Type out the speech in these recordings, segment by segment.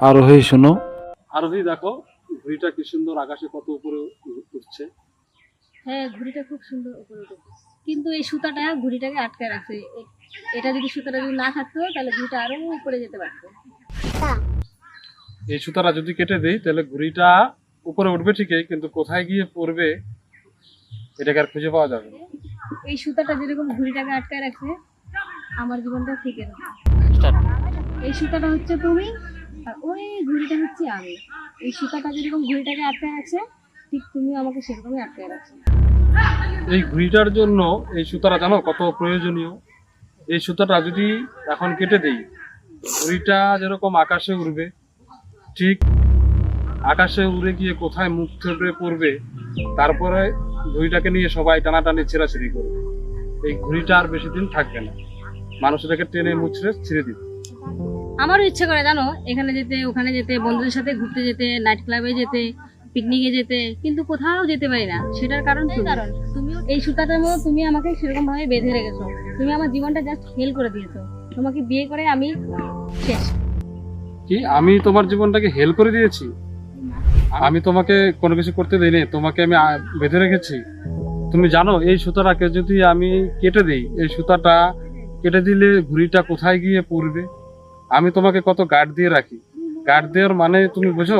আরোহী শোনো। আরোহী দেখো ঘুড়িটা কি সুন্দর আকাশে কত উপরে উঠছে। হ্যাঁ, ঘুড়িটা খুব সুন্দর উপরে উঠেছে, কিন্তু এই সুতাটা ঘুড়িটাকে আটকে রাখছে। এটা যদি সুতাটা যদি না থাকতো তাহলে ঘুড়িটা আরো উপরে যেতে পারতো। এই সুতাটা যদি কেটে দেই তাহলে ঘুড়িটা উপরে উঠবে ঠিকই, কিন্তু কোথায় গিয়ে পড়বে এটাকে আর খুঁজে পাওয়া যাবে না। এই সুতাটা যেরকম ঘুড়িটাকে আটকে রাখছে, আমার জীবনটা ঠিক এরকম। এই সুতাটা হচ্ছে তুমি, আর ওই ঘুড়িটা হচ্ছে আমি। এই সুতাটা যেরকম ঘুড়িটাকে আটকে রাখছে, ঠিক তুমি আমাকে সেরকমই আটকে রাখছো। এই ঘুড়িটার জন্য এই সুতাটা জানো কত প্রয়োজনীয়। এই সুতাটা যদি এখন কেটে দেই, ঘুড়িটা যেরকম আকাশে উড়বে, ঠিক আকাশে উড়ে গিয়ে কোথায় মুখ থুবড়ে পড়বে, তারপরে ঘুড়িটাকে নিয়ে সবাই টানাটানি ছেঁড়াছিড়ি করবে। এই ঘুড়িটা আর বেশি দিন থাকবে না, মানুষ এটাকে টেনে মুচড়ে ছিঁড়ে দিবে। আমারও ইচ্ছে করে জানো, এখানে যেতে ওখানে যেতে, বন্ধুদের সাথে ঘুরতে যেতে, নাইট ক্লাবে যেতে, পিকনিকে যেতে, কিন্তু কোথাও যেতে পারি না। সেটার কারণ তুমি এই সুতাটার মতো তুমি আমাকে সেরকম ভাবে বেঁধে রেখেছো। তুমি আমার জীবনটা জাস্ট ফেল করে দিয়েছো। তোমাকে বিয়ে করে আমি শেষ। কি আমি তোমার জীবনটাকে হেল করে দিয়েছি? আমি তোমাকে কোনো কিছু করতে দেইনি, তোমাকে আমি বেঁধে রেখেছি। তুমি জানো এই সুতাটাকে যদি আমি কেটে দিই, এই সুতাটা কেটে দিলে ঘুড়িটা কোথায় গিয়ে পড়বে। আমি তোমাকে কত গার্ড দিয়ে রাখি। গার্ড দেওয়ার মানে তুমি বোঝো?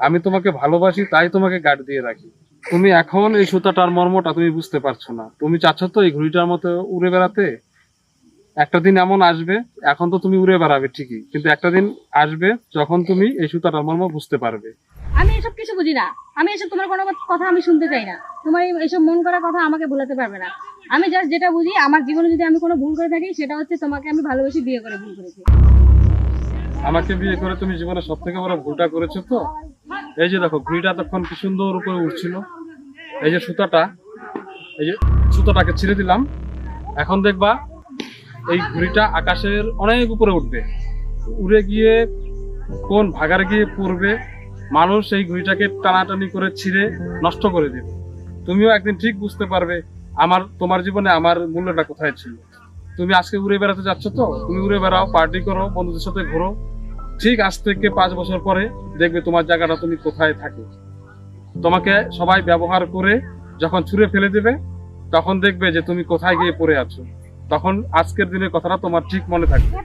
আমি তোমাকে ভালোবাসি তাই তোমাকে গার্ড দিয়ে রাখি। তুমি এখন এই সুতাটার মর্মটা তুমি বুঝতে পারছো না। তুমি চাচ্ছ তো এই ঘুড়িটার মতো উড়ে বেড়াতে। একটা দিন এমন আসবে, এখন তো তুমি উড়ে বেড়াবে ঠিকই, কিন্তু একটা দিন আসবে যখন তুমি এই সুতাটার মর্ম বুঝতে পারবে। আমি এসব কিছু বুঝি না। আমি এসব তোমার কোনো কথা আমি শুনতে চাই না। তোমার এইসব মন করা কথা আমাকে ভুলাতে পারবে না। আমি জাস্ট যেটা বুঝি, আমার জীবনে যদি আমি কোনো ভুল করে থাকি, সেটা হচ্ছে তোমাকে আমি ভালোবেসে বিয়ে করে ভুল করেছি। আমাকে বিয়ে করে তুমি জীবনে সব থেকে বড় ভুলটা করেছো তো। এই যে দেখো ঘুড়িটা তখন কি সুন্দর উপরে উঠছিল, এই যে সুতাটা, এই যে সুতাটাকে ছিঁড়ে দিলাম। এখন দেখবা এই ঘুড়িটা আকাশের অনেক উপরে উঠবে, উড়ে গিয়ে কোন ভাগারে গিয়ে পড়বে, মানুষ এই ঘুড়িটাকে টানাটানি করে ছিঁড়ে নষ্ট করে দেবে। তুমিও একদিন ঠিক বুঝতে পারবে তোমার জীবনে আমার মূল্যটা কোথায় ছিল। তুমি আজকে উড়ে বেড়াতে যাচ্ছ তো, তুমি উড়ে বেড়াও, পার্টি করো, বন্ধুদের সাথে ঘোরো। ঠিক আজ থেকে 5 বছর পরে দেখবে তোমার জায়গাটা তুমি কোথায় থাকো। তোমাকে সবাই ব্যবহার করে যখন ছুঁড়ে ফেলে দেবে, তখন দেখবে যে তুমি কোথায় গিয়ে পড়ে আছো। তখন আজকের দিনের কথাটা তোমার ঠিক মনে থাকবে।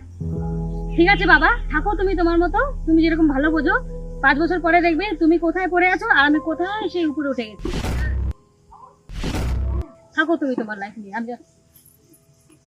ঠিক আছে বাবা, থাকো তুমি তোমার মতো, তুমি যেরকম ভালো বোঝো। 5 বছর পরে দেখবে তুমি কোথায় পড়ে আছো আর আমি কোথায় সেই উপরে উঠে গেছি। থাকো তুমি তোমার লাইফ নিয়ে, আমি